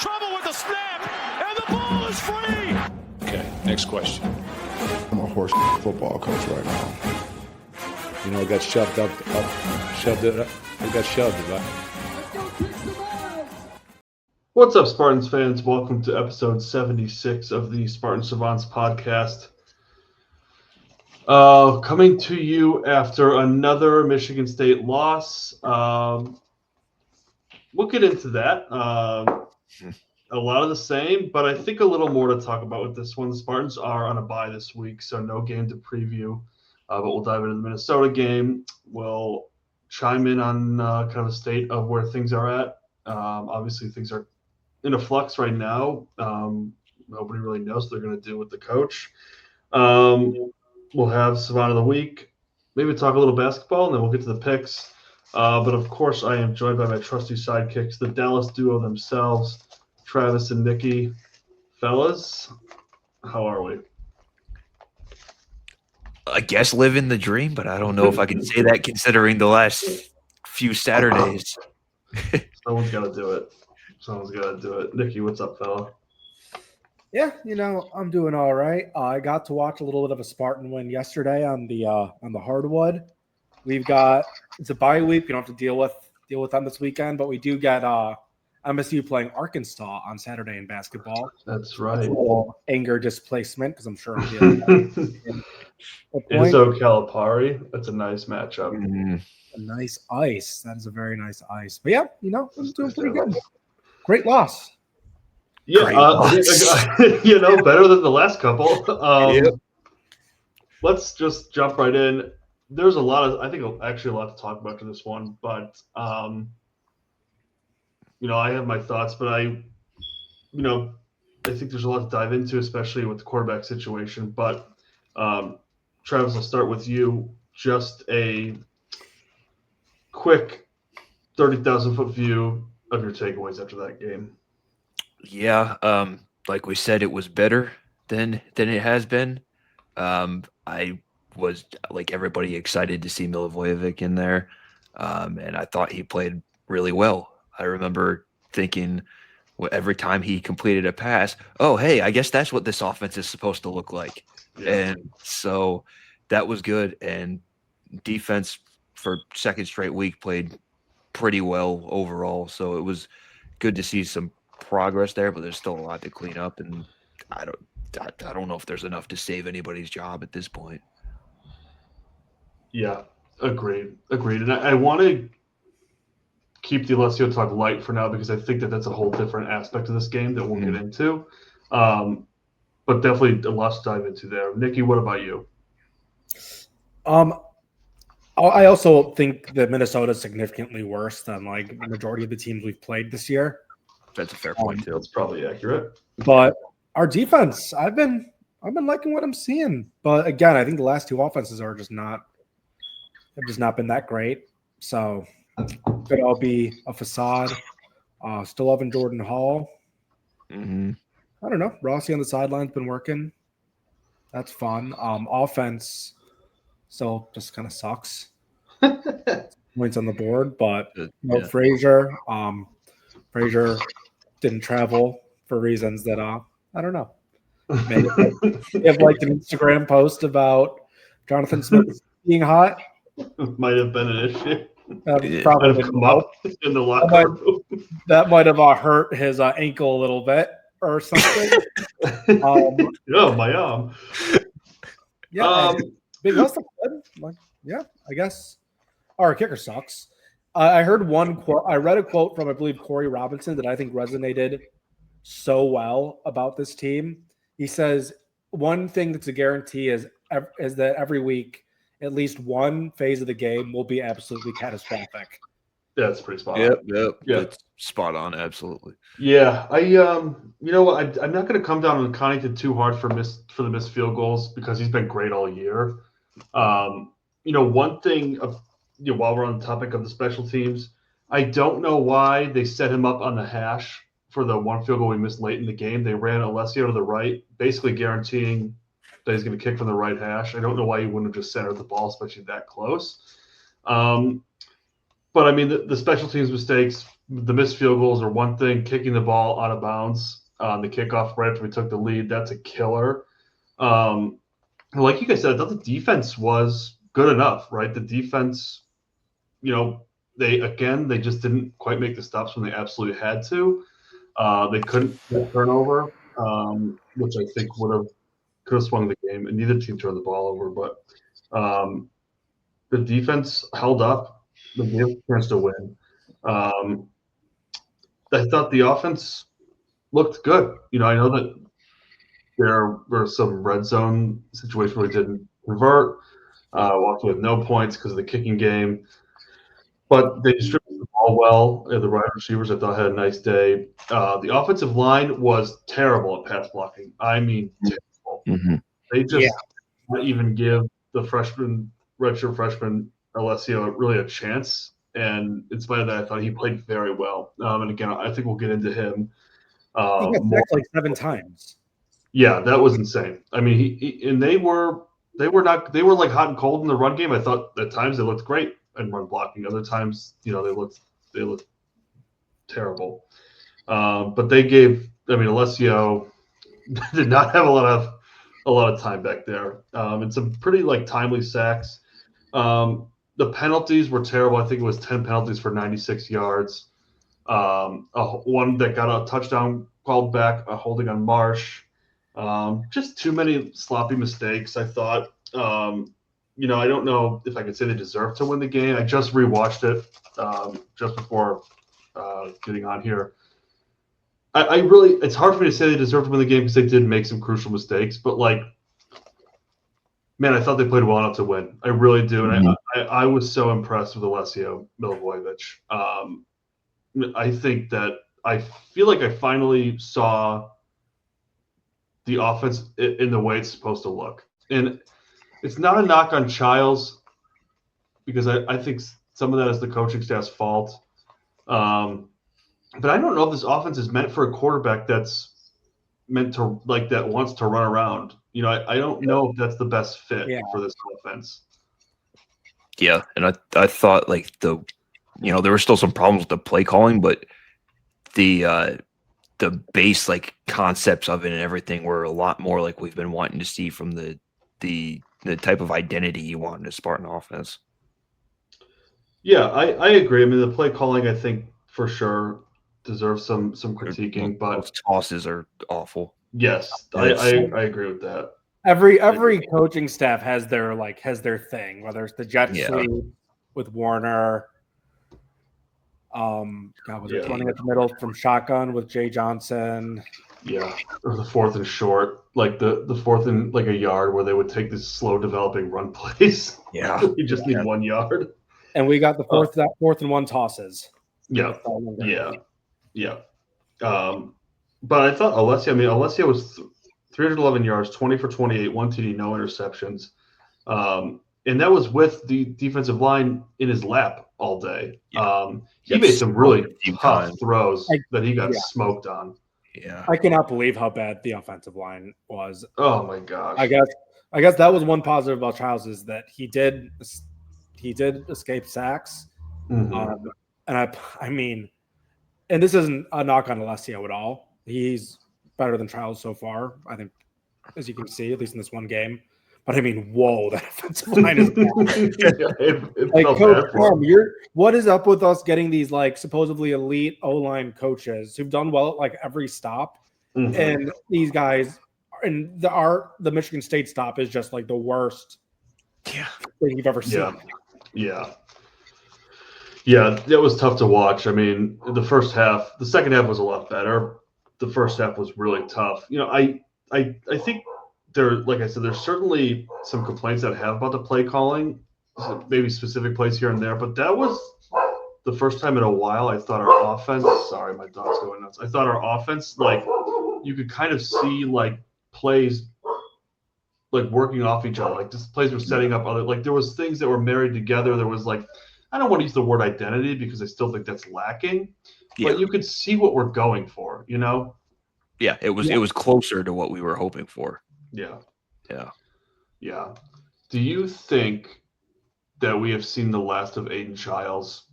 trouble with the snap, and the ball is free. Okay, next question. I'm a horse football coach right now. You know, it got shoved up, shoved it up. It got shoved, right? What's up, Spartans fans? Welcome to episode 76 of the Spartan Savants podcast. Coming to you after another Michigan State loss. We'll get into that. A lot of the same, but I think a little more to talk about with this one. The Spartans are on a bye this week, so no game to preview. But we'll dive into the Minnesota game. We'll chime in on kind of the state of where things are at. Obviously, things are in a flux right now. Nobody really knows what they're going to do with the coach. We'll have Savant of the Week, maybe talk a little basketball, and then we'll get to the picks. But, of course, I am joined by my trusty sidekicks, the Dallas duo themselves, Travis and Nikki. Fellas, how are we? I guess living the dream, but I don't know if I can say that considering the last few Saturdays. Someone's got to do it. Nikki, what's up, fella? Yeah, I'm doing all right. I got to watch a little bit of a Spartan win yesterday on the hardwood. It's a bye week. We don't have to deal with them this weekend, but we do get MSU playing Arkansas on Saturday in basketball. That's right. That's a little anger displacement because I'm sure I'm dealing Izzo Calipari. That's a nice matchup. Mm-hmm. A nice ice. That is a very nice ice. But yeah, I'm doing pretty good. Great loss. Yeah, better than the last couple. Yep. Let's just jump right in. There's a lot to talk about to this one, but I have my thoughts, but I think there's a lot to dive into, especially with the quarterback situation. But Travis, I'll start with you. Just a quick 30,000-foot view of your takeaways after that game. Yeah, like we said, it was better than it has been. I was, like everybody, excited to see Milivojevic in there, and I thought he played really well. I remember thinking every time he completed a pass, oh, hey, I guess that's what this offense is supposed to look like. Yeah. And so that was good, and defense for second straight week played pretty well overall, so it was good to see some progress there, but there's still a lot to clean up, and I don't know if there's enough to save anybody's job at this point. Yeah, agreed. And I want to keep the Alessio talk light for now because I think that's a whole different aspect of this game that we'll get into. But definitely a lot to dive into there. Nikki, what about you? I also think that Minnesota is significantly worse than like the majority of the teams we've played this year. That's a fair point too. That's probably accurate. But our defense, I've been liking what I'm seeing. But again, I think the last two offenses have just not been that great. So could all be a facade. Still loving Jordan Hall. Mm-hmm. I don't know. Rossi on the sideline's been working. That's fun. Offense still just kind of sucks. Points on the board, but Frazier. Frazier didn't travel for reasons that I don't know. Maybe have like an Instagram post about Jonathan Smith being hot. Might have been an issue. Probably might have come up in the locker room. That might have hurt his ankle a little bit or something. My arm. Yeah, big hustle. Yeah, I guess. Our kicker sucks. I heard one quote. I read a quote from, I believe, Corey Robinson that I think resonated so well about this team. He says, one thing that's a guarantee is that every week, at least one phase of the game will be absolutely catastrophic. Yeah, it's pretty spot on. Yep. That's spot on, absolutely. Yeah, I'm not going to come down on Connaughton too hard for the missed field goals because he's been great all year. One thing while we're on the topic of the special teams, I don't know why they set him up on the hash for the one field goal we missed late in the game. They ran Alessio to the right, basically guaranteeing that he's going to kick from the right hash. I don't know why he wouldn't have just centered the ball, especially that close. But I mean, the special teams mistakes, the missed field goals are one thing. Kicking the ball out of bounds on the kickoff right after we took the lead, that's a killer. Like you guys said, I thought the defense was good enough, right? The defense, they just didn't quite make the stops when they absolutely had to. They couldn't get turnover, which I think could have swung the game, and neither team turned the ball over. But the defense held up. They gave a chance to win. I thought the offense looked good. I know that there were some red zone situations where we didn't convert, walked with no points because of the kicking game. But they distributed the ball well. The wide receivers, I thought, had a nice day. The offensive line was terrible at pass blocking. I mean, terrible. Mm-hmm. They just didn't even give the redshirt freshman Alessio really a chance. And in spite of that, I thought he played very well. And again, I think we'll get into him. He got sacked like 7 times. Yeah, that was insane. I mean, they were like hot and cold in the run game. I thought at times they looked great in run blocking. Other times, they looked terrible. But Alessio did not have a lot of time back there. And some pretty timely sacks. The penalties were terrible. I think it was 10 penalties for 96 yards. One that got a touchdown called back, a holding on Marsh. Just too many sloppy mistakes, I thought. I don't know if I could say they deserved to win the game. I just rewatched it just before getting on here. It's hard for me to say they deserved to win the game because they did make some crucial mistakes, but man, I thought they played well enough to win. I really do. And I was so impressed with Alessio Milivojevic. I think that I feel like I finally saw the offense in the way it's supposed to look. And it's not a knock on Childs because I think some of that is the coaching staff's fault. But I don't know if this offense is meant for a quarterback that's meant to that wants to run around. I don't know if that's the best fit for this offense. Yeah, and I thought there were still some problems with the play calling, but the base concepts of it and everything were a lot more like we've been wanting to see from the type of identity you want in a Spartan offense. Yeah, I agree. I mean, the play calling, I think for sure deserves some critiquing, but those tosses are awful. Yes, I agree with that. Every coaching staff has their thing, whether it's the jet sweep with Warner. Was it running at the middle from shotgun with Jay Johnson? Yeah, or the 4th and short, the 4th and a yard where they would take these slow developing run plays. Yeah, you just need 1 yard. And we got the 4th and 1 tosses. Yeah. But I thought Alessio was 311 yards, 20 for 28, 1 TD, no interceptions. And that was with the defensive line in his lap all day. He made some really tough throws that he got smoked on. Yeah. I cannot believe how bad the offensive line was. Oh my gosh. I guess that was one positive about Childs is that he did escape sacks. Mm-hmm. And this isn't a knock on Alessio at all. He's better than Childs so far, I think, as you can see, at least in this one game. But whoa, that offensive line is bad. Coach Tom, what is up with us getting these supposedly elite O-line coaches who've done well at every stop, and these guys, and the Michigan State stop is just the worst thing you've ever seen. Yeah, that was tough to watch. I mean, the second half was a lot better. The first half was really tough. I think like I said, there's certainly some complaints that I have about the play calling, maybe specific plays here and there, but that was the first time in a while I thought our offense, sorry, my dog's going nuts. I thought our offense, you could kind of see plays working off each other. Just plays were setting up other, there was things that were married together. There was I don't want to use the word identity because I still think that's lacking, but you could see what we're going for, Yeah, it was closer to what we were hoping for. Yeah. Do you think that we have seen the last of Aiden Childs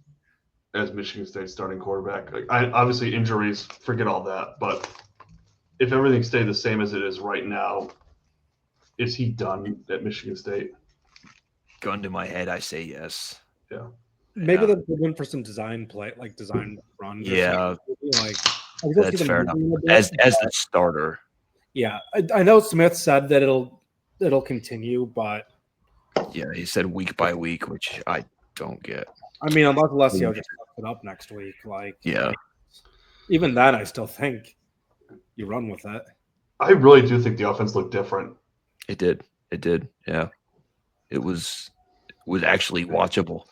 as Michigan State's starting quarterback. Like, obviously injuries, forget all that. But if everything stayed the same as it is right now, is he done at Michigan State? Gun to my head, I say yes. Yeah. Maybe they're going for some design play, like design runs. Yeah, like that's fair enough. As the starter. Yeah, I know Smith said that it'll continue, but yeah, he said week by week, which I don't get. I mean, unless Alessio just fucks it up next week, like even then, I still think you run with it. I really do think the offense looked different. It did. Yeah, it was actually watchable.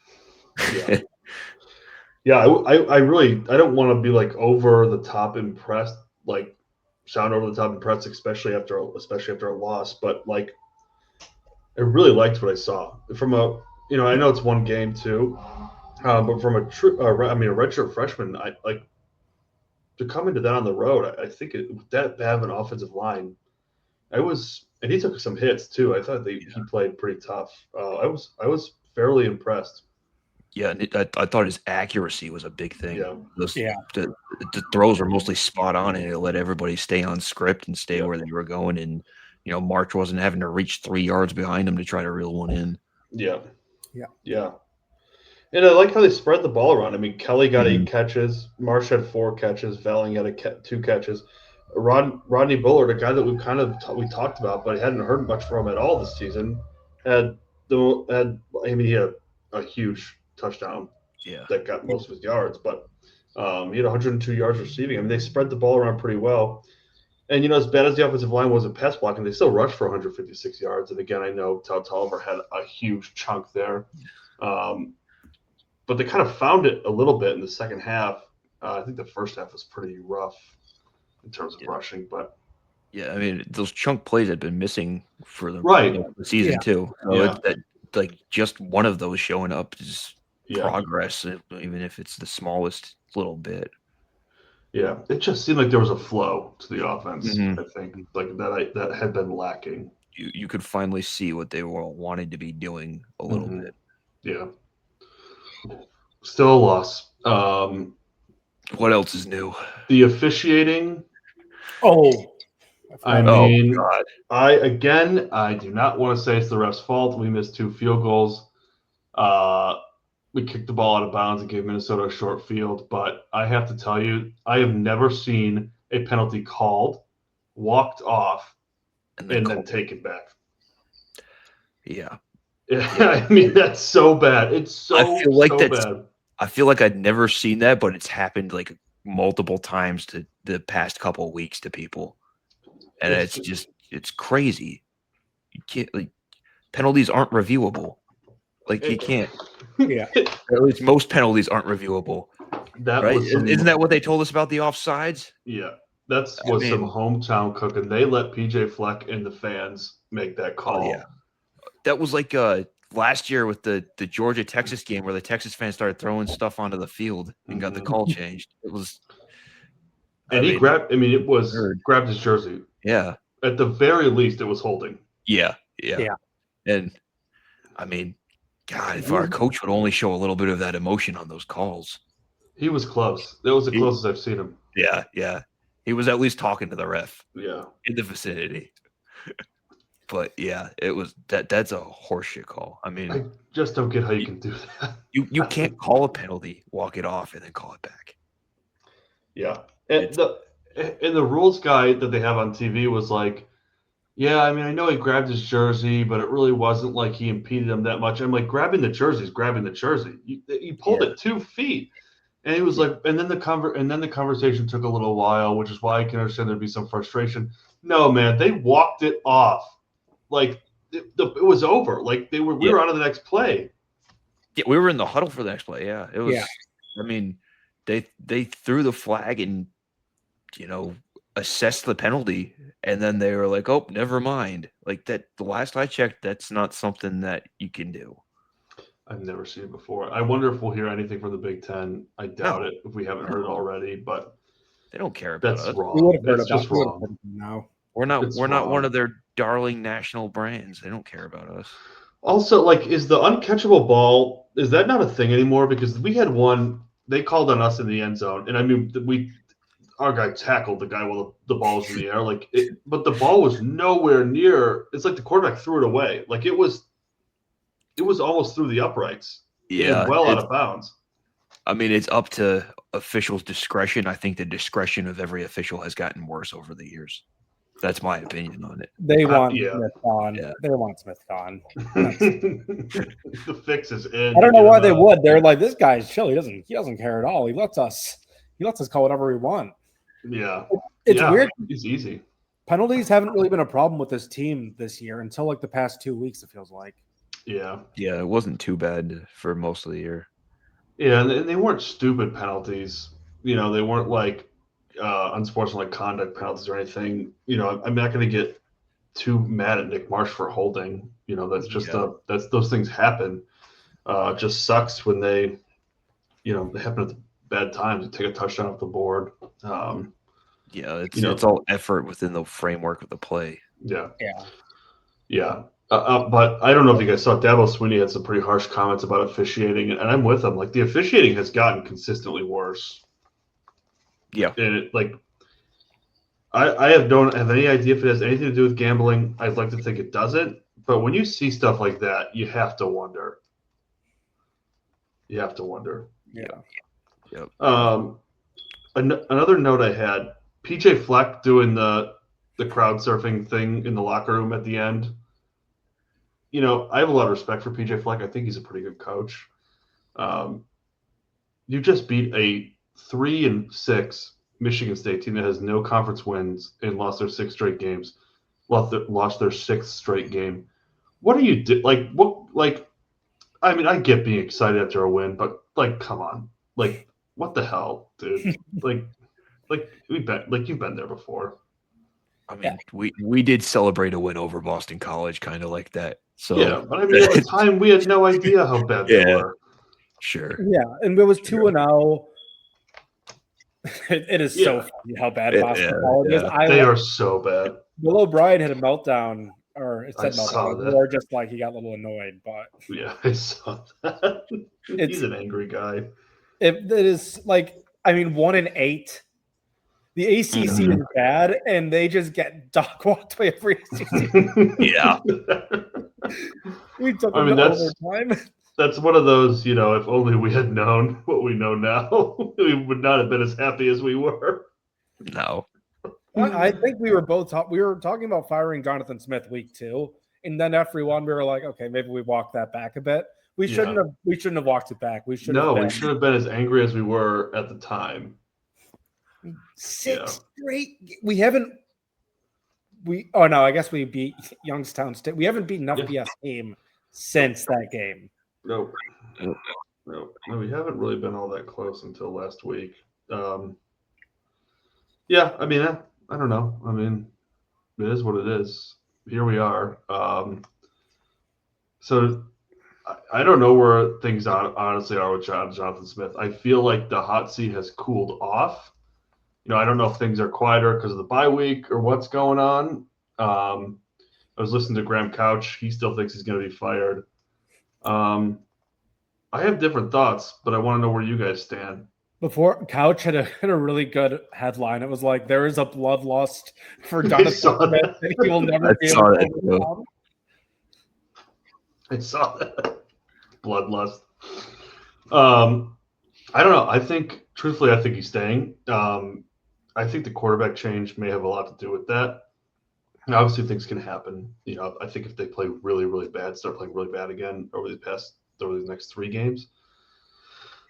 Yeah, I really don't want to be like over the top impressed, like sound over the top impressed, especially after a loss. But like, I really liked what I saw from a. I know it's one game too, but from a redshirt freshman, I like to come into that on the road. I think with that bad of an offensive line, and he took some hits too. I thought he played pretty tough. I was fairly impressed. Yeah, and I thought his accuracy was a big thing. Yeah. The throws were mostly spot on, and it let everybody stay on script and stay where they were going. And, March wasn't having to reach 3 yards behind him to try to reel one in. Yeah. And I like how they spread the ball around. I mean, Kelly got 8 catches. Marsh had 4 catches. Velling had 2 catches. Rodney Bullard, a guy that we talked about, but I hadn't heard much from him at all this season, he had a huge touchdown that got most of his yards, but he had 102 yards receiving. I mean, they spread the ball around pretty well. And, as bad as the offensive line was at pass blocking, they still rushed for 156 yards. And, again, I know Tolliver had a huge chunk there. But they kind of found it a little bit in the second half. I think the first half was pretty rough in terms of rushing. But yeah, I mean, those chunk plays had been missing for the season too. So like just one of those showing up is progress, even if it's the smallest little bit. Yeah, it just seemed like there was a flow to the offense. I think like that had been lacking. You could finally see what they were wanting to be doing a little bit. Yeah. Still a loss. What else is new? The officiating. I do not want to say it's the ref's fault. We missed 2 field goals. We kicked the ball out of bounds and gave Minnesota a short field. But I have to tell you, I have never seen a penalty called, walked off, and then taken back. Yeah. I mean, that's so bad. It's so bad. I feel like I'd never seen that, but it's happened like multiple times to the past couple of weeks to people. And it's crazy. You can't, penalties aren't reviewable. You can't. Yeah. At least most penalties aren't reviewable. Right? Isn't that what they told us about the offsides? Yeah. That's some hometown cooking. They let PJ Fleck and the fans make that call. Oh, yeah. That was like last year with the Georgia-Texas game where the Texas fans started throwing stuff onto the field and got the call changed. It was. And he grabbed his jersey. Yeah. At the very least, it was holding. Yeah. And, I mean, God, if our coach would only show a little bit of that emotion on those calls. He was close. That was the closest I've seen him. Yeah. He was at least talking to the ref. Yeah. In the vicinity. But, yeah, it was that's a horseshit call. I mean. I just don't get how you can do that. You can't call a penalty, walk it off, and then call it back. Yeah. And the rules guy that they have on TV was like, yeah, I mean, I know he grabbed his jersey, but it really wasn't like he impeded him that much. I'm like, grabbing the jersey is grabbing the jersey. You pulled it 2 feet. And he was like, and then the conversation took a little while, which is why I can understand there'd be some frustration. No, man, they walked it off. Like it was over. Like we were on to the next play. Yeah, we were in the huddle for the next play. Yeah, it was. Yeah. I mean, they threw the flag and assessed the penalty, and then they were like, "Oh, never mind." Like that. The last I checked, that's not something that you can do. I've never seen it before. I wonder if we'll hear anything from the Big Ten. I doubt it if we haven't heard it already. But they don't care about that's us. Wrong. That's just wrong. No. We're not one of their darling national brands. They don't care about us. Also, is the uncatchable ball, is that not a thing anymore? Because we had one they called on us in the end zone, and I mean our guy tackled the guy while the ball was in the air, but the ball was nowhere near. It's like the quarterback threw it away. Like it was almost through the uprights. Yeah, and well out of bounds. I mean, it's up to officials' discretion. I think the discretion of every official has gotten worse over the years. That's my opinion on it. They want yeah. Smith gone. Yeah. They want Smith gone. The fix is in. I don't know why they would. They're like, this guy's chill. He doesn't care at all. He lets us call whatever we want. Yeah. It's weird. It's easy. Penalties haven't really been a problem with this team this year until like the past 2 weeks, it feels like. Yeah. Yeah, it wasn't too bad for most of the year. Yeah, and they weren't stupid penalties. They weren't like unsportsmanlike conduct penalties or anything. I'm not going to get too mad at Nick Marsh for holding. That's just those things happen. It just sucks when they happen at the bad times. You take a touchdown off the board. It's all effort within the framework of the play. Yeah. But I don't know if you guys saw Dabo Swinney had some pretty harsh comments about officiating, and I'm with him. Like the officiating has gotten consistently worse. Yeah, and I don't have any idea if it has anything to do with gambling. I'd like to think it doesn't, but when you see stuff like that, you have to wonder. Yeah. Yep. Another note I had: PJ Fleck doing the crowd surfing thing in the locker room at the end. I have a lot of respect for PJ Fleck. I think he's a pretty good coach. You just beat a 3-6 Michigan State team that has no conference wins and lost their 6 straight games, lost their 6th straight game. What do you do? I mean, I get being excited after a win, but come on, what the hell, dude? You've been there before. I mean, we did celebrate a win over Boston College, kind of like that. So yeah, but I mean, at the time we had no idea how bad they were. Sure. Yeah, and it was 2-0. It is so funny how bad Boston College is. They are so bad. Bill O'Brien had a meltdown, or it said meltdown, or just like he got a little annoyed. But yeah, I saw that. He's an angry guy. It is 1-8. The ACC is bad, and they just get dog walked by every ACC. Yeah. We took them to overtime. That's one of those, if only we had known what we know now, we would not have been as happy as we were. No. I think we were talking about firing Jonathan Smith week 2, and then after we won, we were like, okay, maybe we walked that back a bit. We shouldn't have walked it back. We should have been as angry as we were at the time. 6 straight. I guess we beat Youngstown State. We haven't beaten an FBS team since that game. No, we haven't really been all that close until last week. I mean, I don't know. I mean, it is what it is. Here we are. So I don't know where things honestly are with Jonathan Smith. I feel like the hot seat has cooled off. I don't know if things are quieter because of the bye week or what's going on. I was listening to Graham Couch. He still thinks he's going to be fired. I have different thoughts, but I want to know where you guys stand. Before, Couch had a really good headline. It was like, there is a bloodlust for Jonathan Smith that he will never be able to overcome. I saw that. Bloodlust. I don't know. Truthfully, I think he's staying. I think the quarterback change may have a lot to do with that. And obviously, things can happen. I think if they play really, really bad, start playing really bad again over the next 3 games,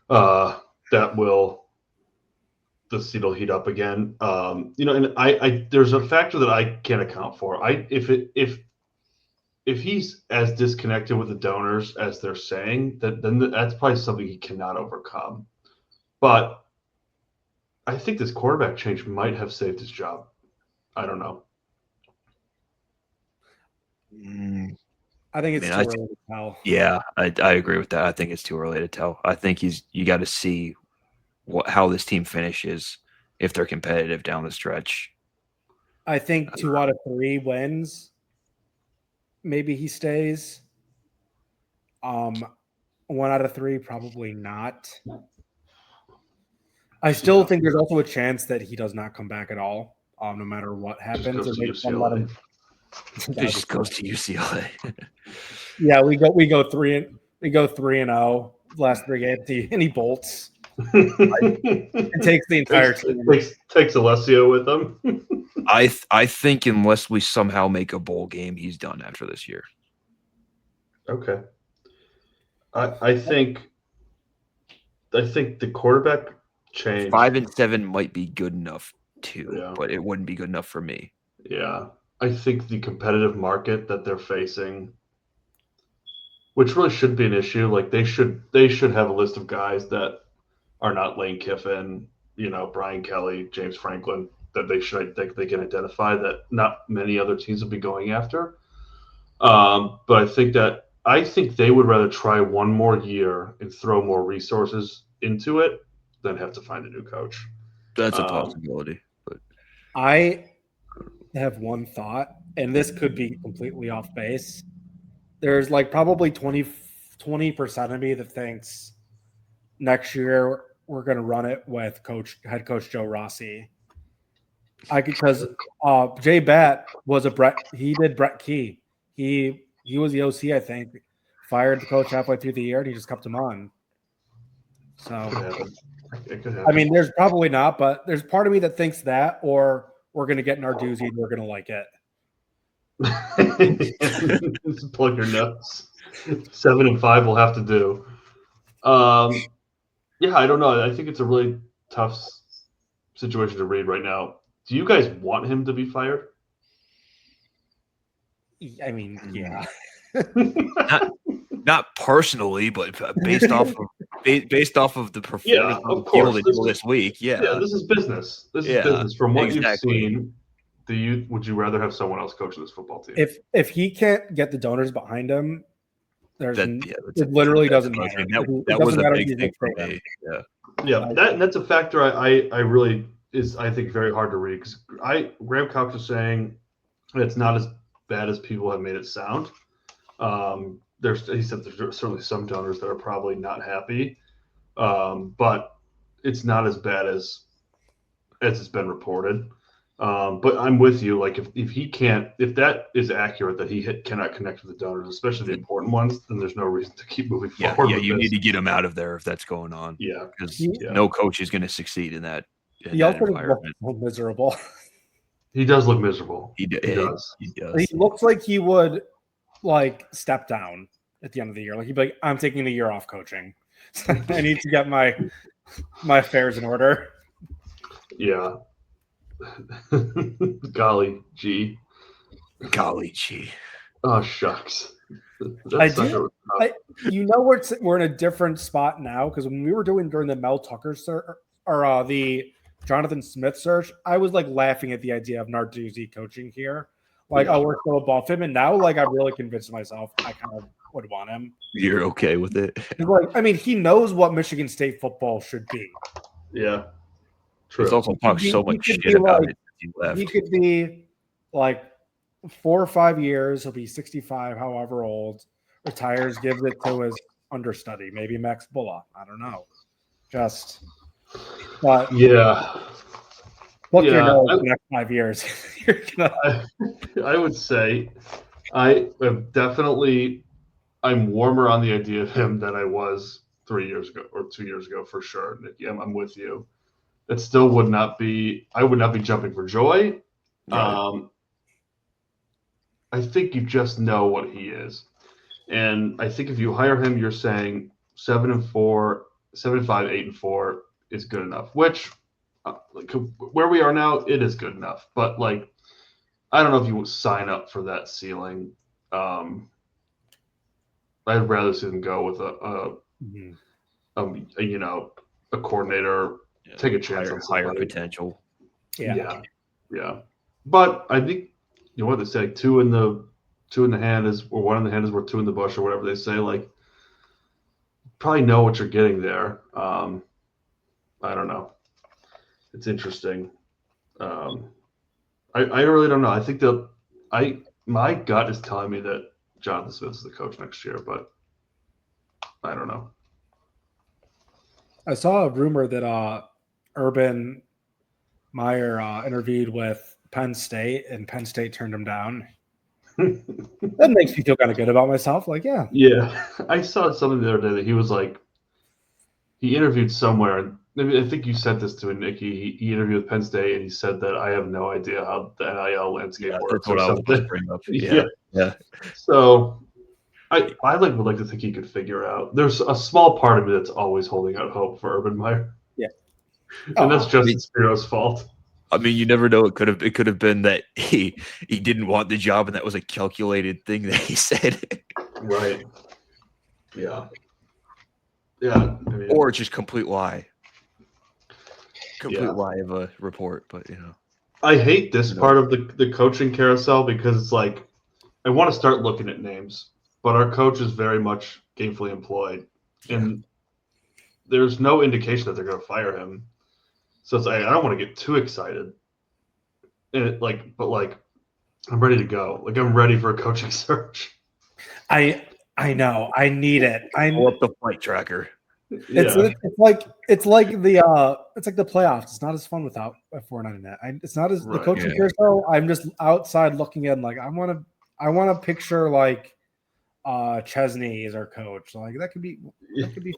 the seat will heat up again. And there's a factor that I can't account for. If he's as disconnected with the donors as they're saying, then that's probably something he cannot overcome. But I think this quarterback change might have saved his job. I don't know. I think it's too early to tell. Yeah, I agree with that. I think it's too early to tell. I think you got to see how this team finishes if they're competitive down the stretch. I think 2 out of 3 wins. Maybe he stays. 1 out of 3, probably not. I still think there's also a chance that he does not come back at all, no matter what happens. Just Or goes to they let UCLA. him. He just goes to UCLA. Yeah, we go 3-0 last 3 games, and he bolts and takes the entire team. Takes Alessio with him. I think unless we somehow make a bowl game, he's done after this year. Okay. I think the quarterback change 5-7 might be good enough too, Yeah. but it wouldn't be good enough for me. Yeah. I think the competitive market that they're facing, which really should be an issue, like they should have a list of guys that are not Lane Kiffin, Brian Kelly, James Franklin, that I think they can identify that not many other teams will be going after. But I think they would rather try one more year and throw more resources into it than have to find a new coach. That's a possibility. But I have one thought, and this could be completely off base. There's like probably 20% of me that thinks next year we're going to run it with head coach Joe Rossi. Because Jay Batt was he did Brett Key. He was the OC, I think. Fired the coach halfway through the year, and he just kept him on. So, It could happen. I mean, there's probably not, but there's part of me that thinks that, or we're going to get Narduzzi and we're going to like it. Just plug your nuts. 7-5 will have to do. Yeah, I don't know. I think it's a really tough situation to read right now. Do you guys want him to be fired? I mean, yeah. not personally, but based off of the performance of of the course. field this week. Yeah, this is business. This is business. From what you've seen, would you rather have someone else coach this football team? If he can't get the donors behind him, it literally doesn't matter. That was a big thing for me. Yeah, that's a factor. I really is I think very hard to read because Graham Cox was saying it's not as bad as people have made it sound. He said there's certainly some donors that are probably not happy, but it's not as bad as it's been reported. But I'm with you. Like if that is accurate that he cannot connect with the donors, especially the important ones, then there's no reason to keep moving forward. Yeah, you need to get him out of there if that's going on. Yeah, because no coach is going to succeed in that. He also looks miserable. He does look miserable. He does. He looks like he would step down at the end of the year. Like he'd be like, "I'm taking the year off coaching. I need to get my affairs in order." Yeah. Golly gee. Oh shucks. We're in a different spot now because when we were during the Mel Tucker search or the Jonathan Smith search, I was laughing at the idea of Narduzzi coaching here. We're still above him, and now I'm really convinced myself I kind of would want him. You're okay with it? He knows what Michigan State football should be. Yeah. True. He's also talked so much shit about it since he left. He could be 4 or 5 years. He'll be 65, however old. Retires, gives it to his understudy, maybe Max Bulla. I don't know. But yeah. Look your nose the next 5 years. I would say I'm warmer on the idea of him than I was 3 years ago or 2 years ago for sure. Nicky, I'm with you. It still would not be. I would not be jumping for joy. Right. I think you just know what he is, and I think if you hire him, you're saying 7-4, 7-5, 8-4 is good enough. Which, where we are now, it is good enough. But I don't know if you would sign up for that ceiling. I'd rather see them go with a coordinator. Take a chance on higher potential. Yeah. But I think what they say, two in the hand is, or one in the hand is worth two in the bush, or whatever they say. Probably know what you're getting there. I don't know. It's interesting. I really don't know. I think my gut is telling me that Jonathan Smith is the coach next year, but I don't know. I saw a rumor that Urban Meyer interviewed with Penn State, and Penn State turned him down. That makes me feel kind of good about myself. Like, yeah. Yeah. I saw something the other day that he was like, he interviewed somewhere. And maybe I think you sent this to Nikki. He interviewed with Penn State, and he said that I have no idea how the NIL landscape works that's what or I was something. supposed to bring up. Yeah. So I would like to think he could figure out. There's a small part of me that's always holding out hope for Urban Meyer. Yeah. And that's Justin Spiro's fault. I mean, you never know. It could have been that he didn't want the job, and that was a calculated thing that he said. Right. Yeah. Yeah. I mean, Or just complete lie. Complete lie of a report, but I hate this part of the coaching carousel because it's like I want to start looking at names, but our coach is very much gainfully employed, and there's no indication that they're going to fire him. So it's like I don't want to get too excited, and but I'm ready to go. Like I'm ready for a coaching search. I know. I need it. pull up the flight tracker. It's like the playoffs. It's not as fun without a 4-9 net. It's not as the coaching carousel. I'm just outside looking in. Like I want to picture like Chesney as our coach. Like that could be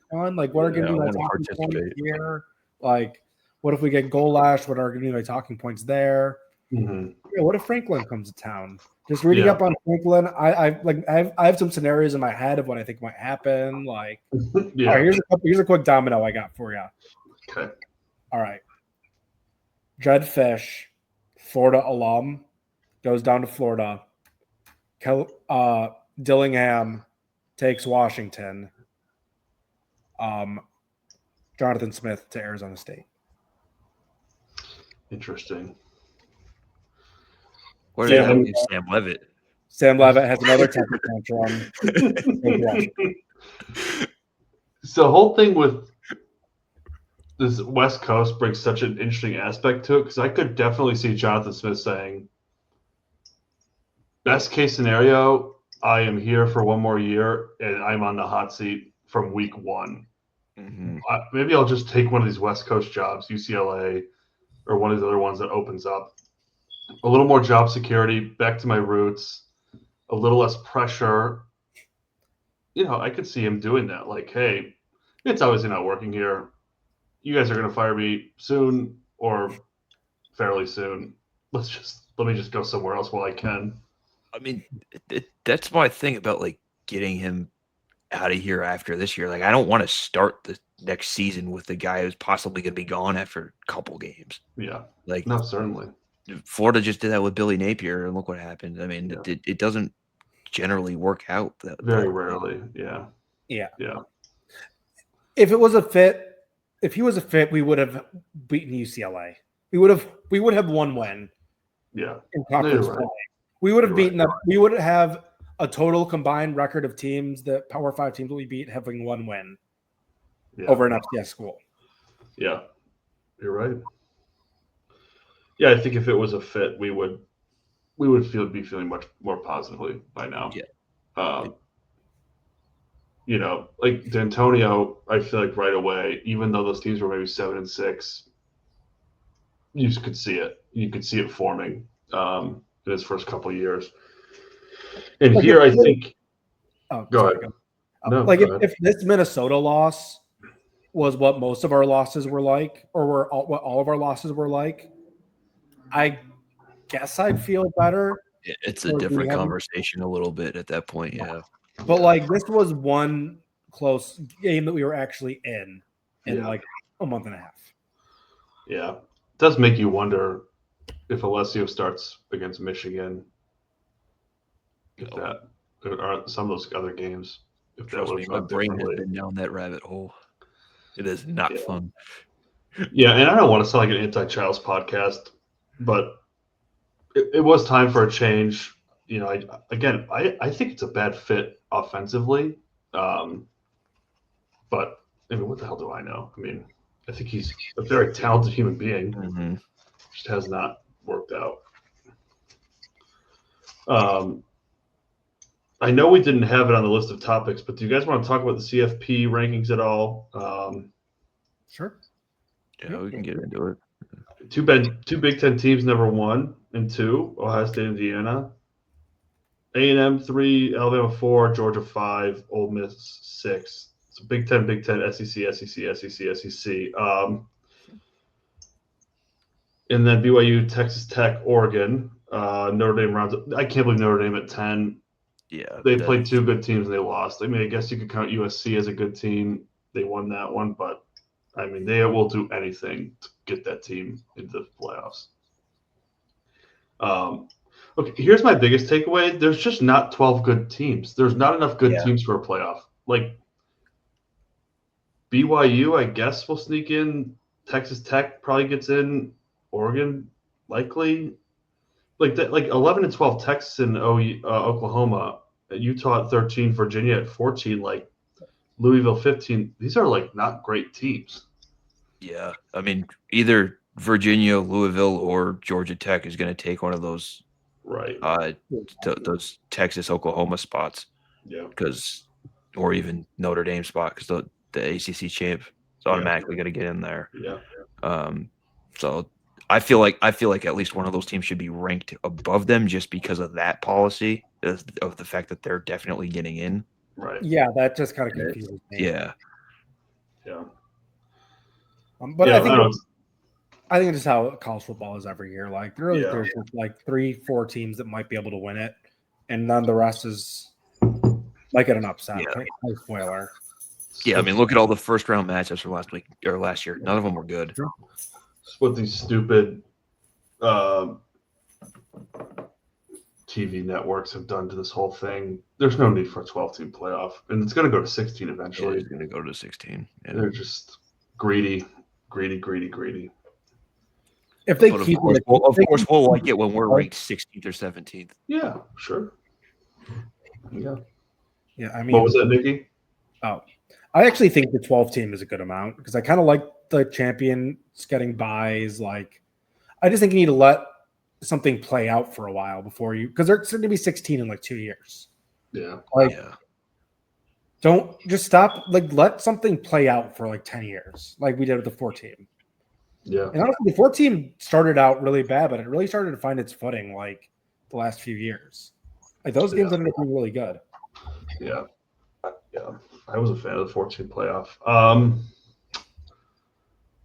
fun. Like what are going to be my talking points here? Like what if we get Golash? What are going to be my talking points there? Mm-hmm. Yeah, what if Franklin comes to town? Just reading up on Franklin, I have some scenarios in my head of what I think might happen. Like, all right, here's a quick domino I got for you. Okay. All right. Jed Fish, Florida alum, goes down to Florida. Dillingham takes Washington. Jonathan Smith to Arizona State. Interesting. What did that mean, Sam Levitt? Sam Levitt has another temper tantrum. So the whole thing with this West Coast brings such an interesting aspect to it because I could definitely see Jonathan Smith saying, best case scenario, I am here for one more year and I'm on the hot seat from week one. Mm-hmm. Maybe I'll just take one of these West Coast jobs, UCLA or one of the other ones that opens up. A little more job security, back to my roots, a little less pressure. I could see him doing that. Like, hey, it's obviously not working here. You guys are going to fire me soon or fairly soon. Let me just go somewhere else while I can. I mean, that's my thing about like getting him out of here after this year. Like, I don't want to start the next season with the guy who's possibly going to be gone after a couple games. Yeah. Like, no, certainly. Florida just did that with Billy Napier, and look what happened. I mean, it doesn't generally work out. Very rarely, yeah. If he was a fit, we would have beaten UCLA. We would have one win. Yeah, in conference play. We would have beaten them. We would have a total combined record of teams, the Power 5 teams that we beat, having one win over an FCS school. Yeah, you're right. Yeah, I think if it was a fit, we would be feeling much more positively by now. Yeah. Like D'Antonio, I feel like right away, even though those teams were maybe 7-6, you could see it. You could see it forming in his first couple of years. And here, I think. Go ahead. No, if this Minnesota loss was what most of our losses were like, or what all of our losses were like, I guess I'd feel better. It's a different conversation a little bit at that point, yeah. But like this was one close game that we were actually in like a month and a half. Yeah, it does make you wonder if Alessio starts against Michigan, that or some of those other games. If Trust that me, my brain has been down that rabbit hole. It is not fun. Yeah, and I don't want to sound like an anti-Childs podcast, but it was time for a change. I think it's a bad fit offensively. But I mean, what the hell do I know? I mean, I think he's a very talented human being. Mm-hmm. Just has not worked out. I know we didn't have it on the list of topics, but do you guys want to talk about the CFP rankings at all? Sure. Yeah, we can get into it. Two Big Ten teams never won, and 2, Ohio State, Indiana. A&M 3, Alabama 4, Georgia 5, Ole Miss 6. So Big Ten, SEC, SEC. And then BYU, Texas Tech, Oregon. Notre Dame rounds up. I can't believe Notre Dame at 10. Yeah. They played 2 good teams and they lost. I mean, I guess you could count USC as a good team. They won that one, but I mean, they will do anything to get that team into the playoffs. Okay, here's my biggest takeaway. There's just not 12 good teams. There's not enough good teams for a playoff. Like BYU, I guess, will sneak in. Texas Tech probably gets in. Oregon, likely. Like 11 and 12, Texas and Oklahoma. Utah at 13, Virginia at 14, like Louisville 15. These are like not great teams. Yeah, I mean, either Virginia, Louisville, or Georgia Tech is going to take one of those, right? Those Texas, Oklahoma spots. Yeah, or even Notre Dame spot because the ACC champ is automatically going to get in there. Yeah. So I feel like at least one of those teams should be ranked above them just because of that policy of the fact that they're definitely getting in. Right. Yeah, that just kind of confuses me. Yeah. Yeah. But I think it's just how college football is every year. Like there's just like 3-4 teams that might be able to win it, and none of the rest is might get an upset. Yeah. No spoiler. Yeah, I mean, look at all the first round matchups from last year. None of them were good. It's what these stupid TV networks have done to this whole thing. There's no need for a 12-team playoff, and it's going to go to 16 eventually. It's going to go to 16. Yeah. They're just greedy. If they But keep of course, we'll like it when we're ranked 16th or 17th. Yeah, sure. Yeah. Yeah, I mean, What was that, Nikki? Oh, I actually think the 12 team is a good amount because I kind of like the champions getting buys. Like, I just think you need to let something play out for a while before you, because there's going to be 16 in like 2 years. Yeah. Like, don't just stop. Like, let something play out for like 10 years, like we did with the 4 team. Yeah. And honestly, the 4 team started out really bad, but it really started to find its footing like the last few years. Like, those games ended up being really good. Yeah. Yeah. I was a fan of the 14 playoff.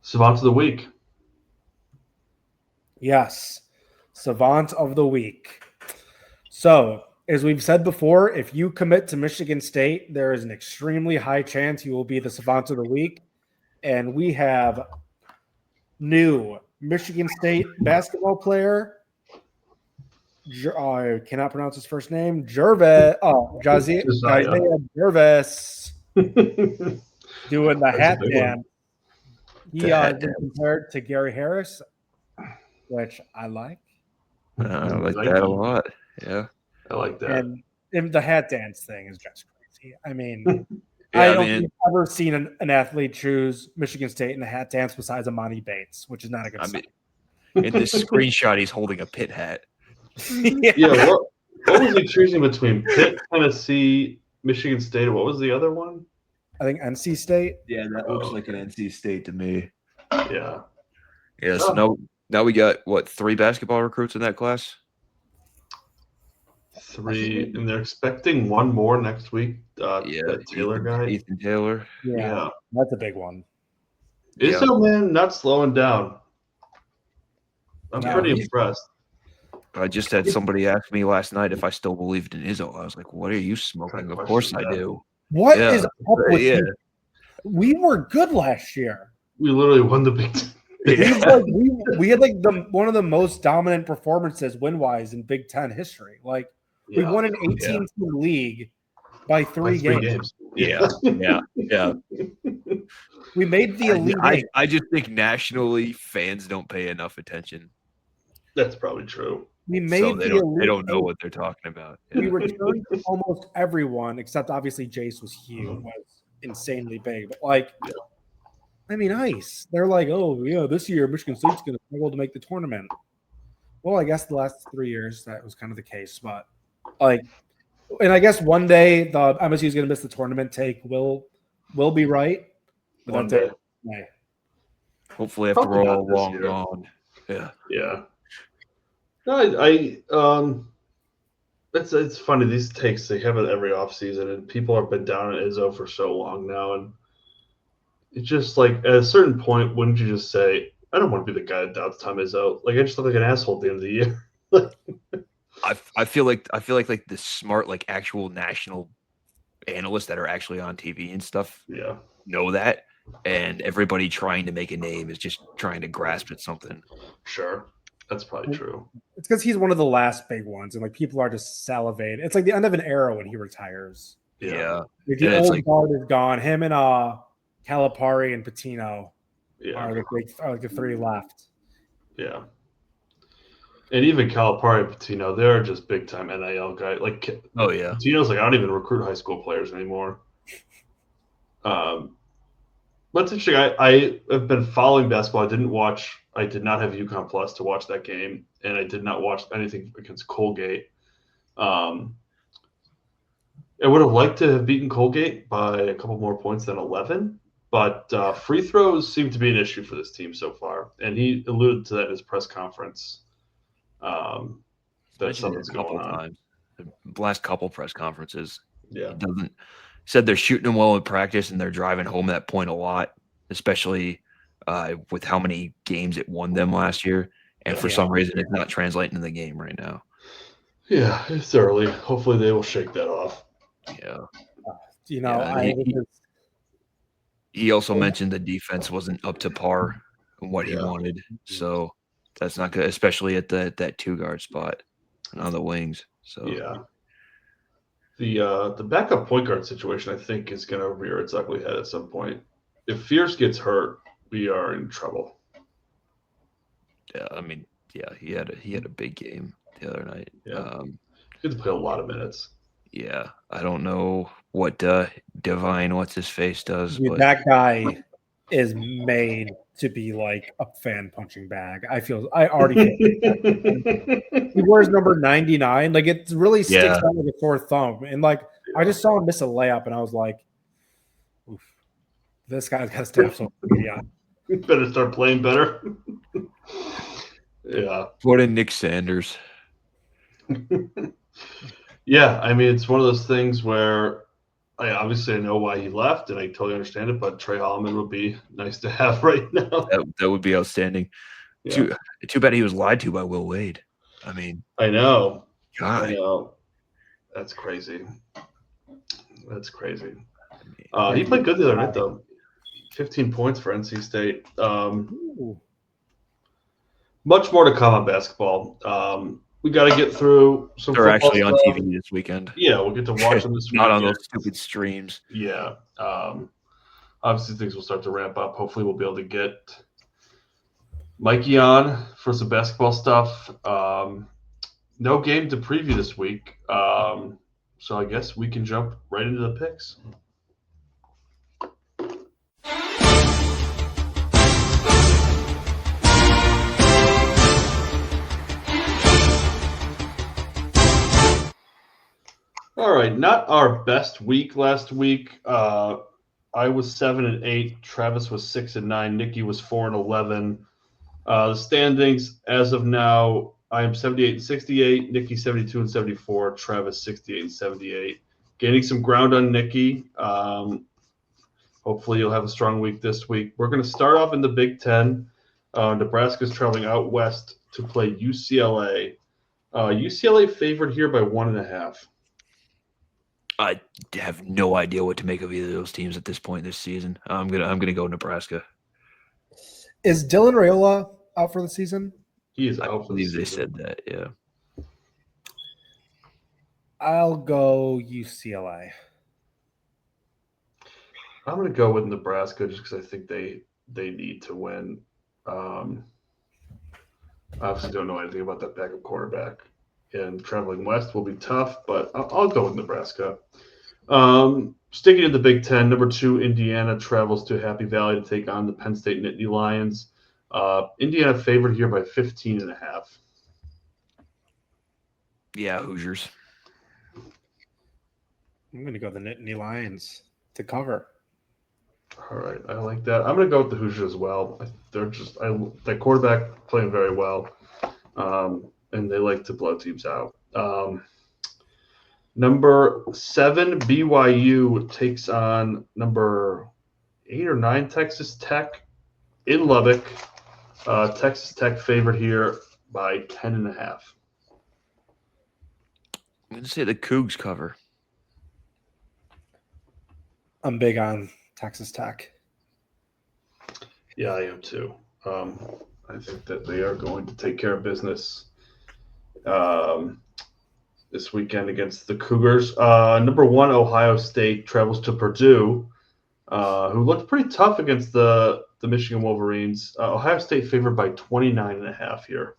Savant of the week. Yes. Savant of the week. So, as we've said before, if you commit to Michigan State, there is an extremely high chance you will be the Savant of the week. And we have new Michigan State basketball player. I cannot pronounce his first name. Jervis. Oh, Isaiah Jervis. Doing the hat dance. He has been compared to Gary Harris, which I like. I like that a lot. Yeah. I like that. And the hat dance thing is just crazy. I mean, I don't think I've ever seen an athlete choose Michigan State in a hat dance besides Amani Bates, which is not a good sign. In this screenshot, he's holding a Pitt hat. Yeah. What was he choosing between Pitt, Tennessee, Michigan State? What was the other one? I think NC State. Yeah, that looks like an NC State to me. Yeah. Yeah. So now we got 3 basketball recruits in that class. 3, and they're expecting 1 more next week. That Taylor guy, Ethan Taylor. Yeah, that's a big one. Izzo, man, not slowing down. I'm pretty impressed. I just had somebody ask me last night if I still believed in Izzo. I was like, "What are you smoking?" Of course I do. What is up with you? We were good last year. We literally won the Big Ten. We had like one of the most dominant performances win-wise in Big Ten history. Like we won an 18-team league by 3 games. Yeah. We made the elite. I just think nationally fans don't pay enough attention. That's probably true. We made they don't know what they're talking about. Yeah. We returned almost everyone except obviously Jace was huge, was insanely big. But like, I mean, ice. They're like, oh yeah, this year Michigan State's going to struggle to make the tournament. Well, I guess the last 3 years that was kind of the case, but like, and I guess one day the MSU is going to miss the tournament take will be right. But One day. Hopefully after Probably we're not all this long year. gone. Yeah. Yeah. No, it's funny, these takes, they have it every offseason, and people have been down on Izzo for so long now, and it's just like at a certain point, wouldn't you just say, I don't want to be the guy that doubts Tom Izzo. Like I just look like an asshole at the end of the year. I feel like the smart, like actual national analysts that are actually on TV and stuff Yeah, know that, and everybody trying to make a name is just trying to grasp at something. sure. That's probably true. It's because he's one of the last big ones, and like people are just salivating. It's like the end of an era when he retires. Yeah. Like, the And it's old like, guard is gone. Him and Calipari and Patino Yeah, are the three left. yeah. And even Calipari and Patino, they're just big time NIL guys. Like, oh yeah. Patino's like, I don't even recruit high school players anymore. But it's interesting. I have been following basketball. I did not have UConn Plus to watch that game, and I did not watch anything against Colgate. I would have liked to have beaten Colgate by a couple more points than 11, but free throws seem to be an issue for this team so far. And he alluded to that in his press conference. That Mentioned it something's a couple going on. times. The last couple press conferences. Yeah. He doesn't said they're shooting them well in practice and they're driving home that point a lot, especially with how many games it won them last year. And for some reason, it's not translating in the game right now. Yeah, it's early. Hopefully, they will shake that off. Yeah. He also mentioned the defense wasn't up to par in what he wanted. So that's not good, especially at that 2-guard spot and on the wings. So yeah. The backup point guard situation, I think, is going to rear its ugly head at some point. If Fierce gets hurt, we are in trouble. Yeah, I mean, yeah, he had a big game the other night. Yeah, he had to play a lot of minutes. Yeah, I don't know what Divine, what's his face does, but that guy is made to be like a fan punching bag. I already feel he wears number 99. Like it really sticks out like a sore thumb. And like I just saw him miss a layup, and I was like, oof, this guy's got to stay off social media. You better start playing better. Yeah. What in Nick Sanders? Yeah, I mean, it's one of those things where I know why he left, and I totally understand it, but Trey Holloman would be nice to have right now. That would be outstanding. Yeah. Too bad he was lied to by Will Wade. I mean, I know. God. I know. That's crazy. That's crazy. He played good the other night, though. 15 points for NC State. Much more to come on basketball. We got to get through some. They're actually on TV this weekend. Yeah, we'll get to watch them this weekend. Not on those stupid streams. Yeah. Obviously, things will start to ramp up. Hopefully, we'll be able to get Mikey on for some basketball stuff. No game to preview this week. So I guess we can jump right into the picks. All right, not our best week last week. I was 7-8. Travis was 6-9. Nikki was 4-11. The standings as of now: I am 78-68. Nikki 72-74. Travis 68-78. Gaining some ground on Nikki. Hopefully, you'll have a strong week this week. We're going to start off in the Big Ten. Nebraska's traveling out west to play UCLA. UCLA favored here by 1.5. I have no idea what to make of either of those teams at this point this season. I'm gonna go Nebraska. Is Dylan Raiola out for the season? He is out for the season. I believe they said that. Yeah. I'll go UCLA. I'm going to go with Nebraska just because I think they need to win. Obviously, don't know anything about that backup quarterback. And traveling west will be tough, but I'll go with Nebraska. Sticking in the Big Ten, number 2, Indiana travels to Happy Valley to take on the Penn State Nittany Lions. Indiana favored here by 15.5. Yeah, Hoosiers. I'm going to go the Nittany Lions to cover. All right, I like that. I'm going to go with the Hoosiers as well. That quarterback playing very well, and they like to blow teams out. Number 7, BYU takes on number 8 or 9, Texas Tech in Lubbock. Texas Tech favored here by 10.5. I'm going to say the Cougs cover. I'm big on Texas Tech. Yeah, I am too. I think that they are going to take care of business this weekend against the Cougars. Number 1, Ohio State travels to Purdue, who looked pretty tough against the Michigan Wolverines. Ohio State favored by 29.5 here.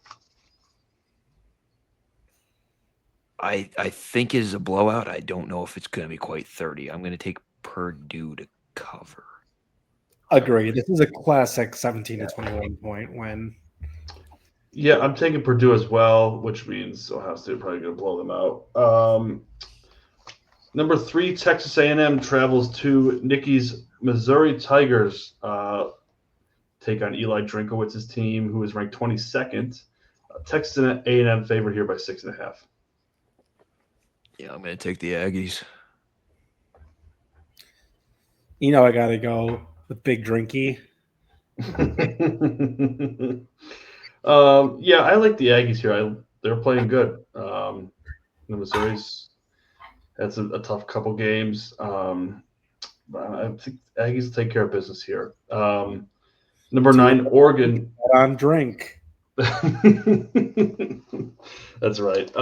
I think it is a blowout. I don't know if it's going to be quite 30. I'm going to take Purdue to cover. Agree. This is a classic 17 to 21 point win. Yeah, I'm taking Purdue as well, which means Ohio State are probably going to blow them out. Number 3, Texas A&M travels to Nikki's Missouri Tigers. Take on Eli Drinkowitz's team, who is ranked 22nd. Texas A&M favored here by 6.5. Yeah, I'm going to take the Aggies. You know, I got to go with Big Drinky. Yeah, I like the Aggies here. They're playing good. The Missouri's had a tough couple games. I think Aggies will take care of business here. Number 9, Oregon. On drink. That's right.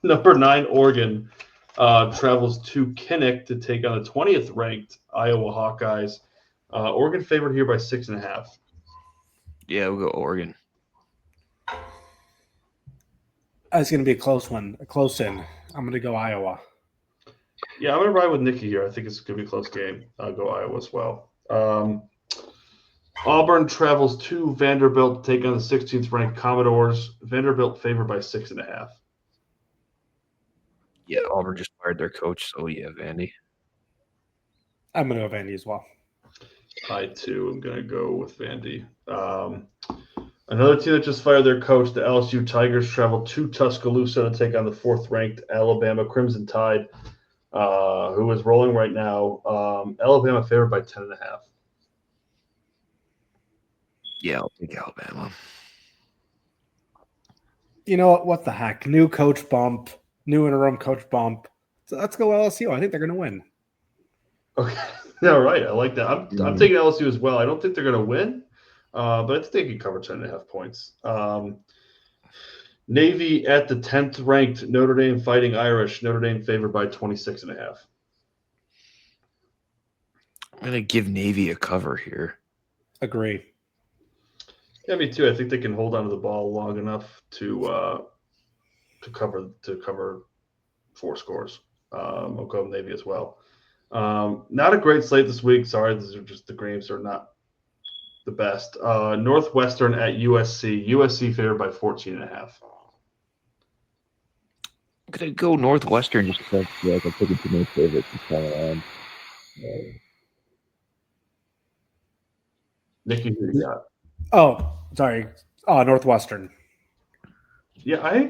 Number 9, Oregon travels to Kinnick to take on the 20th ranked Iowa Hawkeyes. Oregon favored here by 6.5. Yeah, we'll go Oregon. It's going to be a close one, a close in. I'm going to go Iowa. Yeah, I'm going to ride with Nikki here. I think it's going to be a close game. I'll go Iowa as well. Auburn travels to Vanderbilt to take on the 16th ranked Commodores. Vanderbilt favored by 6.5. Yeah, Auburn just fired their coach, so yeah, Vandy. I'm going to go Vandy as well. I, too, am going to go with Vandy. Another team that just fired their coach, the LSU Tigers, travel to Tuscaloosa to take on the 4th-ranked Alabama Crimson Tide, who is rolling right now. Alabama favored by 10.5. Yeah, I'll take Alabama. You know what the heck? New coach bump, new interim coach bump. So let's go LSU. I think they're going to win. Okay. Yeah, right. I like that. I'm taking LSU as well. I don't think they're going to win, but I think they can cover 10.5 points. Navy at the 10th ranked Notre Dame Fighting Irish. Notre Dame favored by 26.5. I'm going to give Navy a cover here. Agree. Yeah, me too. I think they can hold on to the ball long enough to cover 4 scores. I'll go with Navy as well. Not a great slate this week. Sorry, these are just the games are not the best. Northwestern at USC. USC favored by 14.5. I'm going to go Northwestern just because I'm picking too many favorites this time around. Nikki, who you got? Oh, sorry. Northwestern. Yeah, I'll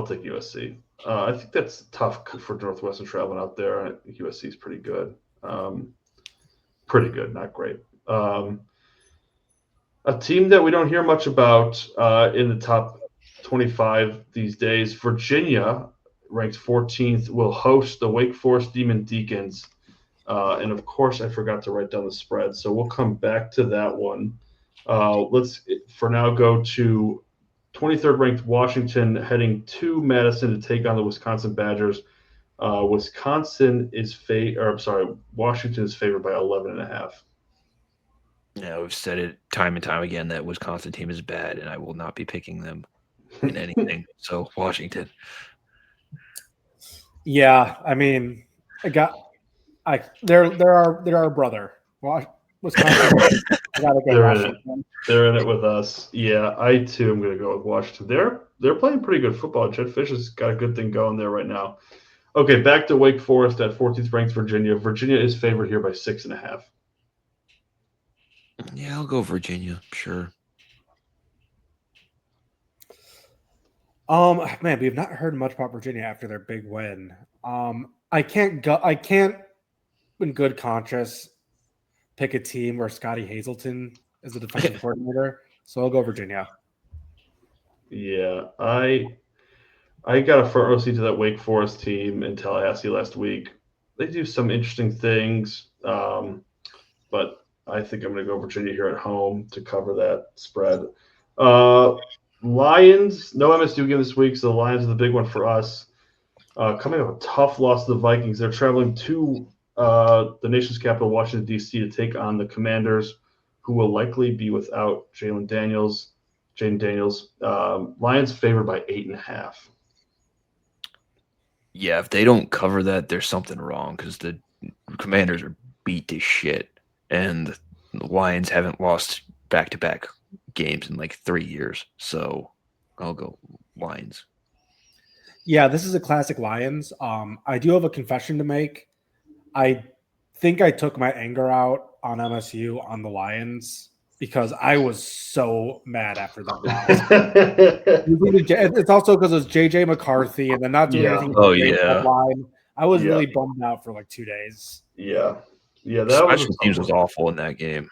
take USC. I think that's tough for Northwestern traveling out there. USC is pretty good. Pretty good, not great. A team that we don't hear much about in the top 25 these days, Virginia, ranked 14th, will host the Wake Forest Demon Deacons. And, of course, I forgot to write down the spread, so we'll come back to that one. Let's, for now, go to 23rd ranked Washington heading to Madison to take on the Wisconsin Badgers. Washington is favored by 11.5. Yeah, we've said it time and time again that Wisconsin team is bad, and I will not be picking them in anything. So Washington. Yeah, I mean, they're our brother. Wisconsin. I gotta go Washington. They're in it with us. Yeah, I too am going to go with Washington. They're playing pretty good football. Jed Fish has got a good thing going there right now. Okay, back to Wake Forest at 14th ranked Virginia. Virginia is favored here by 6.5. Yeah, I'll go Virginia. Sure. Man, we've not heard much about Virginia after their big win. I can't in good conscience pick a team where Scotty Hazelton is the defensive coordinator, so I'll go Virginia. Yeah, I got a front row seat to that Wake Forest team in Tallahassee last week. They do some interesting things, but I think I'm going to go Virginia here at home to cover that spread. Lions, no MSU game this week, so the Lions are the big one for us. Coming off a tough loss to the Vikings, they're traveling to the nation's capital, Washington, D.C., to take on the Commanders, who will likely be without Jaden Daniels. Lions favored by 8.5. Yeah, if they don't cover that, there's something wrong because the Commanders are beat to shit, and the Lions haven't lost back-to-back games in like 3 years. So I'll go Lions. Yeah, this is a classic Lions. I do have a confession to make. I think I took my anger out on MSU on the Lions because I was so mad after that loss. It's also because it's JJ McCarthy and then not doing anything. Oh, yeah. Line. I was really bummed out for like 2 days. Yeah. That Special teams was awful in that game.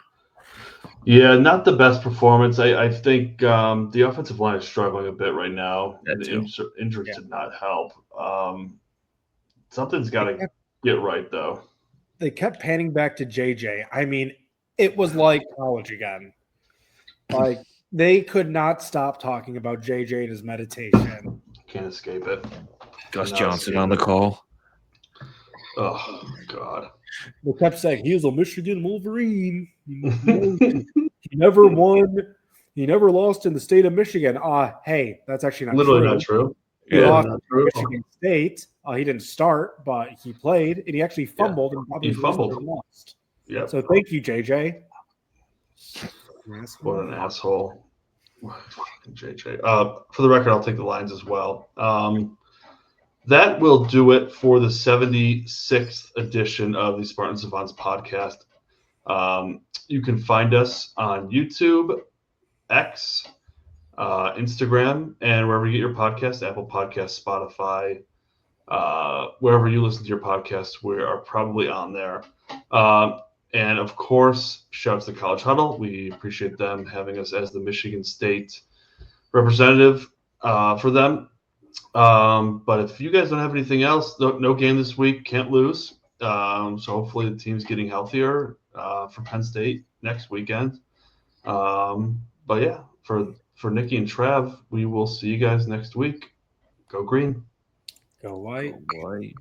Yeah, not the best performance. I think the offensive line is struggling a bit right now. The injuries did not help. Something's got to get right, though. They kept panning back to JJ. I mean, it was like college again. Like, they could not stop talking about JJ and his meditation. Can't escape it. Gus Johnson on the call. Oh, God. They kept saying he was a Michigan Wolverine. He never won. He never lost in the state of Michigan. Hey, that's actually not literally true. not true. He lost to Michigan State. He didn't start, but he played, and he actually fumbled. And probably lost. Yeah. So thank you, JJ. What an asshole. JJ. For the record, I'll take the Lions as well. That will do it for the 76th edition of the Spartans Savants podcast. You can find us on YouTube, X, Instagram, and wherever you get your podcast, Apple Podcasts, Spotify, wherever you listen to your podcasts, we are probably on there. And of course, shouts to College Huddle. We appreciate them having us as the Michigan State representative for them. But if you guys don't have anything else, no game this week, can't lose. So hopefully the team's getting healthier for Penn State next weekend. But yeah, for Nikki and Trav, we will see you guys next week. Go green. Go white. Go white.